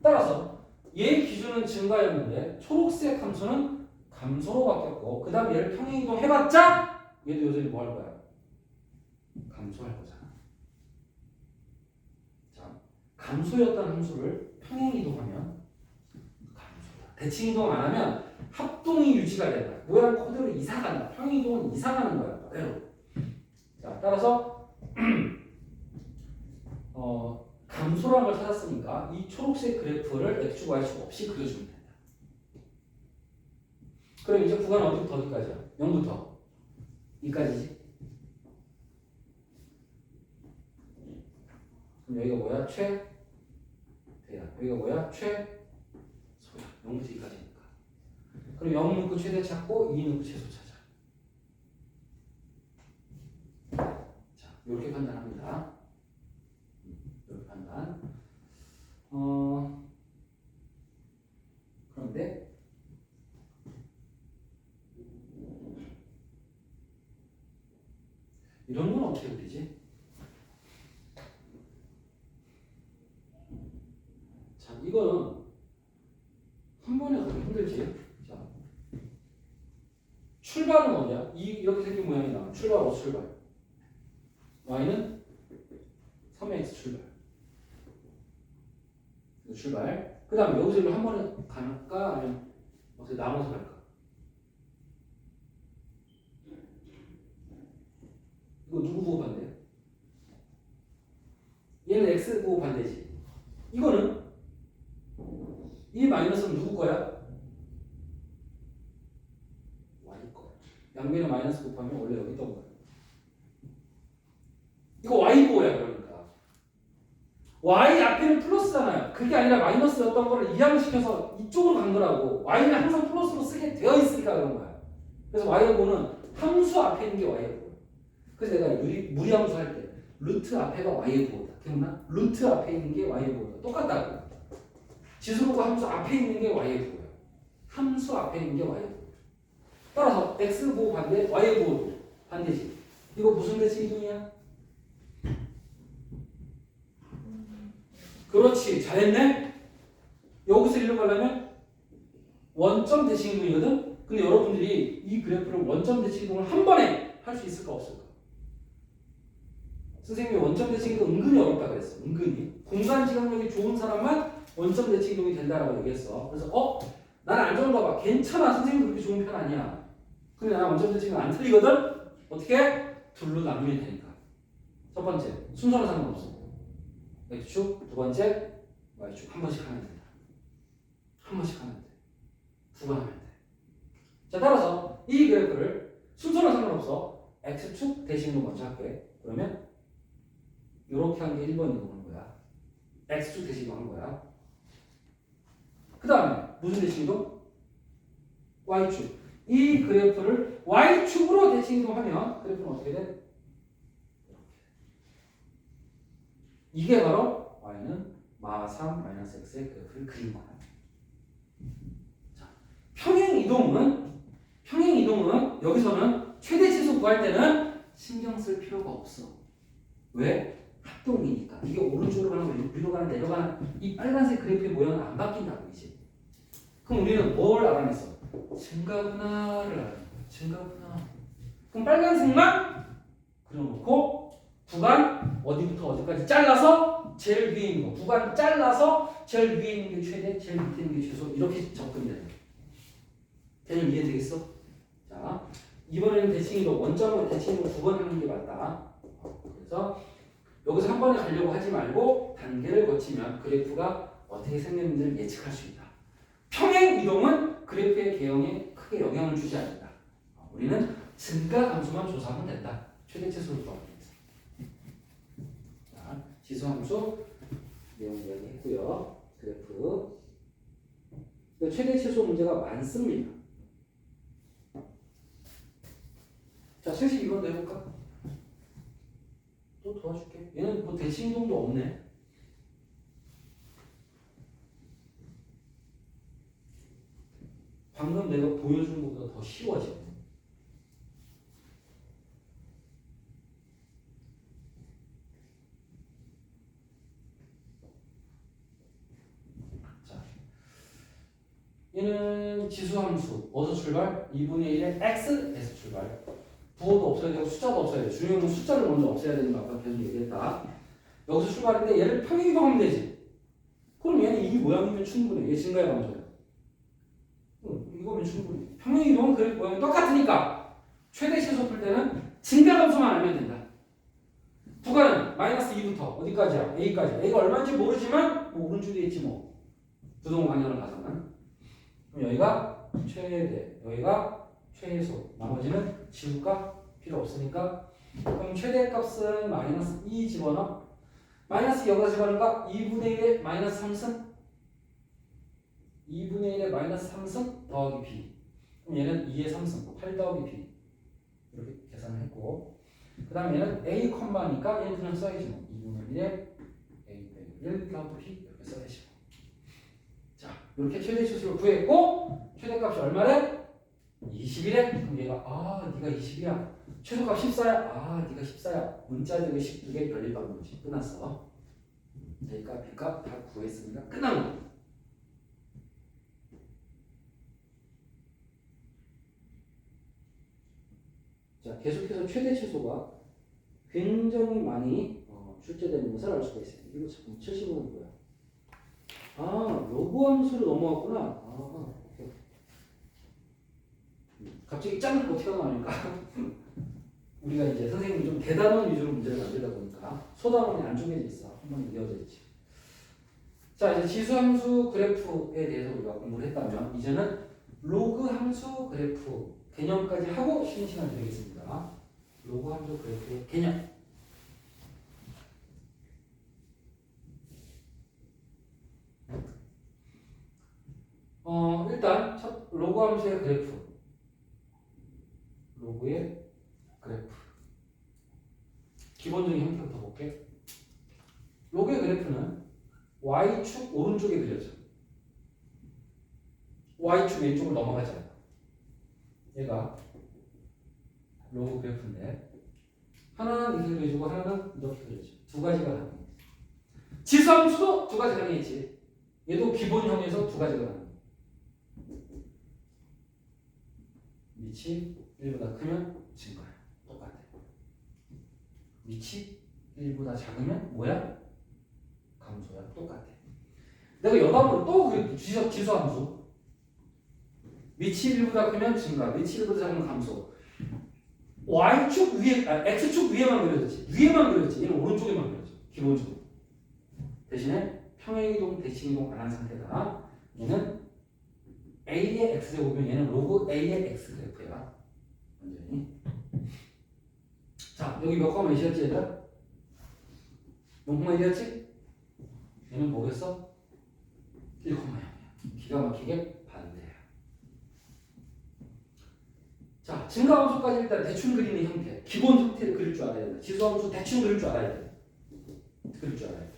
따라서 얘의 기준은 증가였는데 초록색 함수는 감소로 바뀌었고 그 다음 얘를 평행 이동 해봤자 얘도 여전히 뭐 할 거야? 감소할 거잖아. 자, 감소였던 함수를 평행 이동하면 감소다. 대칭 이동 안 하면 합동이 유지가 된다. 모양 그대로 이상한다. 평행 이동은 이상하는 거야. 그대로. 자, 따라서 감소라는 걸 찾았으니까 이 초록색 그래프를 x축, y축 없이 그려주면 된다. 그럼 이제 구간은 어디부터 어디까지야? 0부터 2까지지? 그럼 여기가 뭐야? 최대야. 여기가 뭐야? 최소야. 0부터 2까지니까. 그럼 0 넣고 최대 찾고 2 넣고 최소 찾아. 자, 이렇게 판단합니다. 이렇게 판단. 그런데 이런 건 어떻게 그리지? 자, 이거는 한 번에 가기 힘들지. 자, 출발은 어디야? 이렇게 생긴 모양이 나와. 출발 어 출발. y는 3x 출발. 출발. 그 다음에 여기서 일로 한 번에 갈까? 아니면 어떻게 나눠서 갈까? 이거 누구 보고 반대야? 얘는 x 보고 반대지. 이거는 이 마이너스는 누구 거야? y 거야. 양면에 마이너스 곱하면 원래 여기 있던 거야. 이거 y 보호야 그러니까. y 앞에는 플러스잖아요. 그게 아니라 마이너스였던 거를 이항시켜서 이쪽으로 간 거라고. y는 항상 플러스로 쓰게 되어 있으니까 그런 거야. 그래서 y 보는 함수 앞에 있는 게 y 보호. 그래서 내가 무리함수 할 때 루트 앞에가 y 보호다. 기억나? 루트 앞에 있는 게 y 보호다. 똑같다고. 지수로가 함수 앞에 있는 게 y 보호야. 함수 앞에 있는 게 y 보호. 따라서 x 보호 반대, y 보호 반대지. 이거 무슨 대칭 이동이야? 그렇지, 잘했네. 여기서 일로 가려면 원점 대칭 이동이거든. 근데 여러분들이 이 그래프를 원점 대칭 이동을 한 번에 할 수 있을까 없을까? 선생님이 원점 대칭 이동 은근히 어렵다 그랬어. 은근히 공간 지각력이 좋은 사람만 원점 대칭 이동이 된다라고 얘기했어. 그래서 나는 안 좋은가 봐. 괜찮아. 선생님 그렇게 좋은 편 아니야. 근데 나는 원점 대칭 이동 안 틀리거든. 어떻게? 둘로 나누면 되니까. 첫 번째 순서는 상관없어. x축, 두 번째 y축 한 번씩 하면 된다. 한 번씩 하면 돼. 두 번 하면 돼. 자, 따라서 이 그래프를 순서는 상관없어. x축 대칭으로 먼저 할게. 그러면 이렇게 한 게 1번 이동하는 거야. x축 대칭 이동하는 거야. 그 다음에 무슨 대칭 이동? y축. 이 그래프를 y축으로 대칭 이동하면 그래프는 어떻게 돼? 이게 바로 y는 -3-x의 그래프를 그린 거야. 자, 평행 이동은 여기서는 최대 지수 구할 때는 신경 쓸 필요가 없어. 왜? 합동이니까 이게 오른쪽으로 가는 거 위로 가는 내려가는 이 빨간색 그래프의 모양은 안 바뀐다고 이제. 그럼 우리는 뭘 알아냈어? 증가분할을 알아낸 거야. 증가분할. 그럼 빨간색만 그려놓고 구간 어디부터 어디까지 잘라서 제일 위에 있는 거 구간 잘라서 제일 위에 있는 게 최대, 제일 밑에 있는 게 최소 이렇게 접근이 되는 거야. 개념 이해되겠어? 자, 이번에는 대칭이도 원점으로 대칭으로 두 번 하는 게 맞다. 그래서 여기서 한 번에 가려고 하지 말고 단계를 거치면 그래프가 어떻게 생겼는지를 예측할 수 있다. 평행 이동은 그래프의 개형에 크게 영향을 주지 않는다. 우리는 증가 함수만 조사하면 된다. 최대 최소를 구하기 위해서. 자, 지수 함수 내용 이야기했고요. 그래프. 최대 최소 문제가 많습니다. 자, 72번도 해볼까? 또 도와줄게. 얘는 뭐 대칭동도 없네. 방금 내가 보여준 것보다 더 쉬워져. 자, 얘는 지수함수. 어디서 출발? 2분의 1의 x에서 출발. 부호도 없어야 되고 숫자도 없어야 돼. 중요한 건 숫자를 먼저 없애야 되는 거 아까 계속 얘기했다. 여기서 출발했는데 얘를 평행이동하면 되지. 그럼 얘는 이 모양이면 충분해. 얘 증가의 방정이야. 이거면 충분해. 평행이동은 그래프 모양이 똑같으니까 최대 최소 풀 때는 증가함수만 알면 된다. 구간은 마이너스 2부터 어디까지야? A까지. A가 얼마인지 모르지만 뭐 오른쪽에 있지 뭐. 부동 방향을 봐서는. 그럼 여기가 최대, 여기가 최소. 나머지는 지우가 필요 없으니까. 그럼 최대값은 마이너스 2 집어넣어. 마이너스 여기다 집어넣으니까 2분의 1의 마이너스 3승. 2분의 1의 마이너스 3승 더하기 b. 그럼 얘는 2의 3승, 8 더하기 b. 이렇게 계산을 했고. 그 다음에 얘는 a 컴마니까 얘는 그냥 써야지 뭐. 2분의 1에 a 빼기 1 더하기 b 이렇게 써야지. 자, 이렇게 최대 치수를 구했고 최대값이 얼마래? 21에? 그럼 얘가 네가 20이야. 최소값 14야. 네가 14야. 문자적인 12개 별일 방법이지. 끝났어. A값, B값 다 구했으니까 끝난 거. 자, 계속해서 최대 최소가 굉장히 많이 출제되는 것을 알 수가 있어요. 이거 잠깐 75는 뭐야? 로그 함수로 넘어갔구나. 오케이. 갑자기 짱 어떻게 나오니까 우리가 이제 선생님이 좀 대단원 위주로 문제를 만들다 보니까 소단원이 안 쪼개져 있어. 한 번에 이어져 있지. 자, 이제 지수함수 그래프에 대해서 우리가 공부를 했다면 이제는 로그 함수 그래프 개념까지 하고 쉬는 시간 드리겠습니다. 로그 함수 그래프의 개념. 일단 첫 로그 함수의 그래프. 로그의 그래프. 기본적인 형태부터 볼게. 로그의 그래프는 y축 오른쪽에 그려져. y축 왼쪽으로 넘어가지 않아. 얘가 로그 그래프인데 하나는 이렇게 그려지고 하나는 이렇게 그려져. 두 가지가 가능해. 지수함수도 두 가지 가능했지. 얘도 기본형에서 두 가지가 가능해. 밑이 1보다 크면 증가야. 똑같아. 밑이 1보다 작으면 뭐야? 감소야. 똑같아. 내가 여담으로 또 그랬지. 지수함수. 밑이 1보다 크면 증가, 밑이 1보다 작으면 감소. Y축 위에, X축 위에만 그려졌지. 위에만 그려졌지. 얘는 오른쪽에만 그려져. 기본적으로. 대신에 평행이동, 대칭이동 안 한 상태다. 얘는 A의 X제곱이면 얘는 로그 A의 X 그래프야. 완전히. 자, 여기 몇 콤마 몇이었지 얘들아? 몇 콤마 1이었지? 얘는 뭐겠어? 1,0이야. 기가 막히게 반대야. 자, 증가함수까지 일단 대충 그리는 형태. 기본 형태를 그릴 줄 알아야 된다. 지수함수 대충 그릴 줄 알아야 돼. 그릴 줄 알아야 돼.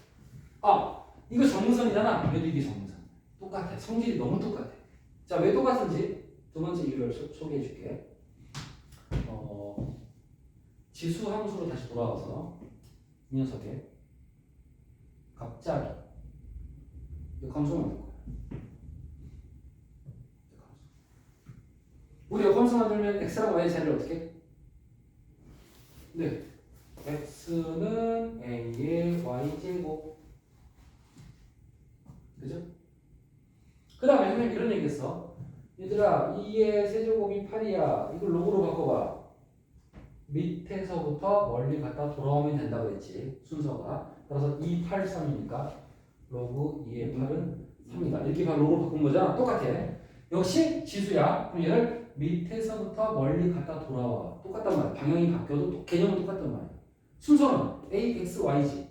이거 정문선이잖아. 얘도 이게 정문선. 똑같아. 성질이 너무 똑같아. 자, 왜 똑같은지 두 번째 이유를 소개해 줄게. 지수함수로 다시 돌아와서 이 녀석에 갑자기 역함수가 만들 거야. 우리 역함수 만들면 x랑 y의 자리를 어떻게 해? 네, x는 a의 y제곱. 그죠? 그 다음에 선생님 이런 얘기 했어. 얘들아 2의 세제곱이 8이야. 이걸 로그로 바꿔봐. 밑에서부터 멀리 갔다 돌아오면 된다고 했지. 순서가. 따라서 2, 8, 3이니까 로그 2의 8은 3이다. 이렇게 바로 로그로 바꾼 거잖아. 똑같아. 역시 지수야. 그럼 얘를 밑에서부터 멀리 갔다 돌아와. 똑같단 말이야. 방향이 바뀌어도 개념은 똑같단 말이야. 순서는 AXY지.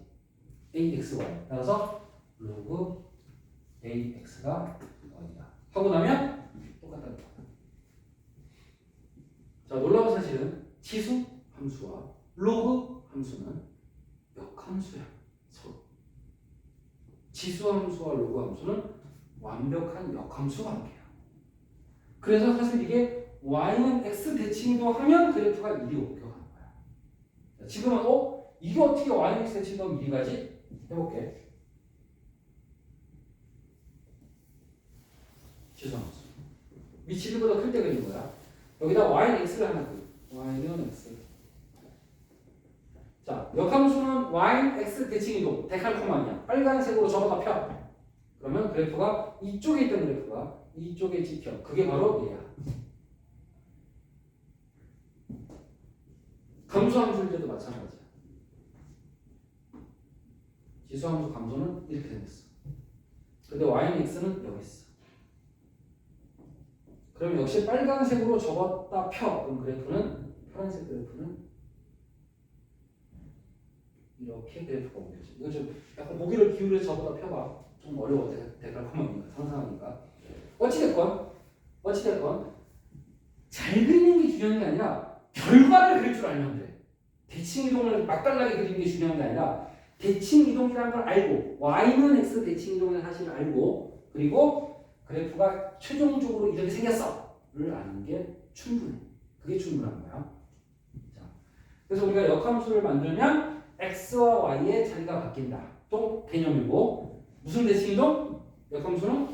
AXY. 따라서 로그 AX가 Y다. 하고 나면 똑같다는 거야. 자, 놀라운 사실은 지수 함수와 로그 함수는 역함수야. 서로. 지수 함수와 로그 함수는 완벽한 역함수 관계야. 그래서 사실 이게 y는 x 대칭이도 하면 그래프가 이리 옮겨가는 거야. 자, 지금은 이게 어떻게 y는 x 대칭이도 하면 이리 가지? 해볼게. 지수 함수. 위치 1보다 클 때 그리는 거야. 여기다 y는 x를 하나 그려. y는 x. 자, 역함수는 y는 x 대칭이동 데칼코마니야. 빨간색으로 접어다 펴. 그러면 그래프가 이쪽에 있던 그래프가 이쪽에 찍혀. 그게 바로 얘야. 감소함수일 때도 마찬가지야. 지수함수 감소는 이렇게 생겼어. 근데 y는 x는 여기 있어. 그럼 역시 빨간색으로 접었다 펴. 그럼 그래프는 파란색 그래프는 이렇게 그래프가 옮겨져. 이거 좀 약간 고개를 기울여 접어다 펴봐. 좀 어려워. 데칼코마니까 상상하니까. 어찌됐건 잘 그리는 게 중요한 게 아니라 결과를 그릴 줄 알면 돼. 대칭 이동을 맛깔나게 그리는 게 중요한 게 아니라 대칭 이동이라는 걸 알고 y는 x 대칭 이동의 사실을 알고 그리고 그래프가 최종적으로 이렇게 생겼어를 아는 게 충분해. 그게 충분한 거야. 자, 그래서 우리가 역함수를 만들면 x와 y의 자리가 바뀐다. 또 개념이고 무슨 대칭 이동? 역함수는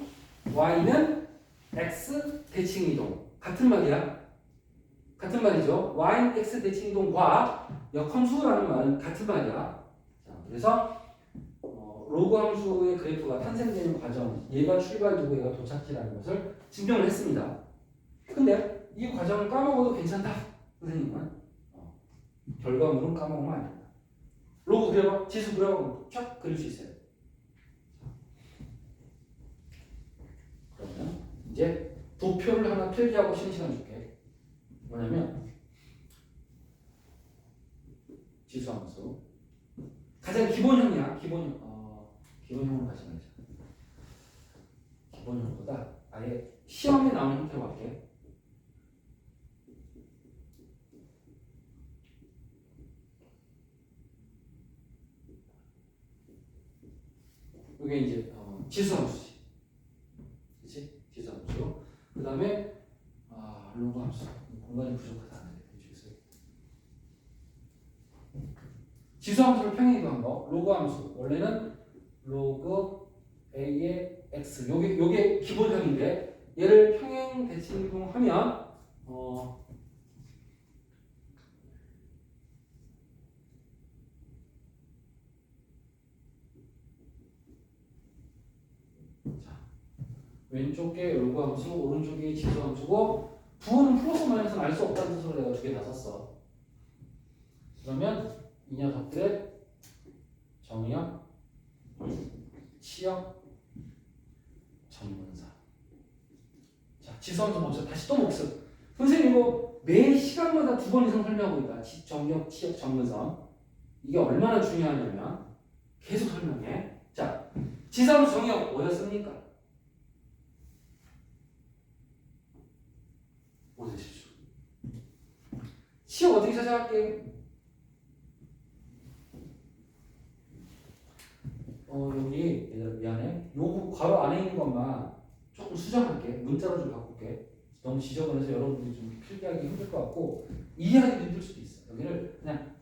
y는 x 대칭 이동. 같은 말이야. 같은 말이죠. y는 x 대칭 이동과 역함수라는 말은 같은 말이야. 자, 그래서 로그 함수의 그래프가 탄생되는 과정, 얘가 출발지고 얘가 도착지라는 것을 증명을 했습니다. 근데 이 과정을 까먹어도 괜찮다. 선생님은 결과물은 까먹으면 안 된다. 로그 그려봐, 지수 그려봐, 쫙 그릴 수 있어요. 그러면 이제 도표를 하나 필기하고 쉬는 시간 줄게. 뭐냐면 지수함수 가장 기본형이야. 기본형으로 가지 말자. 기본형보다 아예 시험에 나오는 형태로 갈게. 이게 이제 지수함수지. 그렇지? 지수함수. 그 다음에 로그 함수. 공간이 부족하다. 지수함수를 평행 이동한 거, 로그 함수. 원래는 로그 a의 x. 요게 기본형인데 얘를 평행 대칭 이동하면 자, 왼쪽에 로그 함수, 오른쪽에 지수 함수고 부호는 플러스 마이너스는 알 수 없다는 뜻으로 내가 두 개 다 썼어. 그러면 이 녀석들의 정의역, 치역, 전문사. 자, 지수함수 복습. 다시 또 복습. 선생님 이거 매 시간마다 2번 이상 설명하고 있다. 정의역, 치역, 전문사. 이게 얼마나 중요하냐면 계속 설명해. 자, 지수함수 정의역 뭐였습니까? 보십시오. 치역 어떻게 찾아갈게? 여기 얘들아 미안해. 요 괄호 안에 있는 것만 조금 수정할게. 문자로 좀 바꿀게. 너무 지저분해서 여러분들이 좀 필기하기 힘들 것 같고 이해하기도 힘들 수도 있어. 여기를 그냥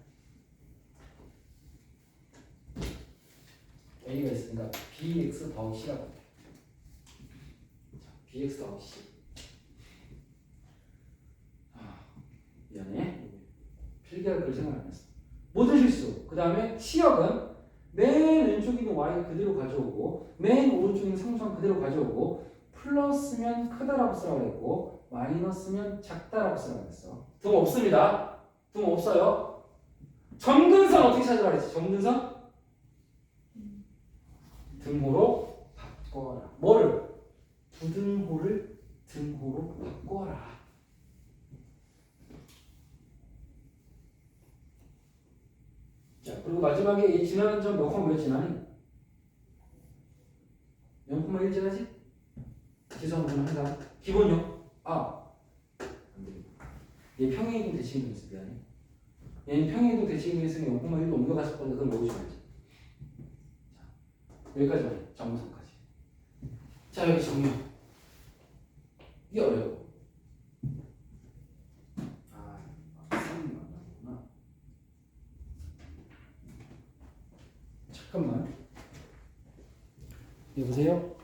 A가 있으니까 bx 더하기 c라고 할게요. 자, bx 더하기 c. 미안해. 필기할 걸 생각 안 했어. 모든 실수. 그 다음에 치역은 맨 왼쪽에 있는 y 그대로 가져오고 맨 오른쪽에 있는 상수항 그대로 가져오고 플러스면 크다라고 쓰라고 했고 마이너스면 작다라고 쓰라고 했어. 등 없습니다. 등 없어요. 점근선 어떻게 찾으라 그랬지? 점근선? 등호로 바꿔라. 뭐를? 부등호를 등호로 바꿔라. 자, 그리고 마지막에 이 지나는 점 몇 콤마 몇 지나니? 0,1 지나지? 지성분은 항상 기본용. 아, 얘 평행이동 대칭이동 있어. 미안해. 얘는 평행이동 대칭이동 있으면 0,1도 옮겨갔을 건데 그걸 모르지 말지. 자, 여기까지만 해. 정무선까지. 자, 여기 정리. 이게 어려워. 쓰는 거 아니구나. 잠깐만. 여보세요?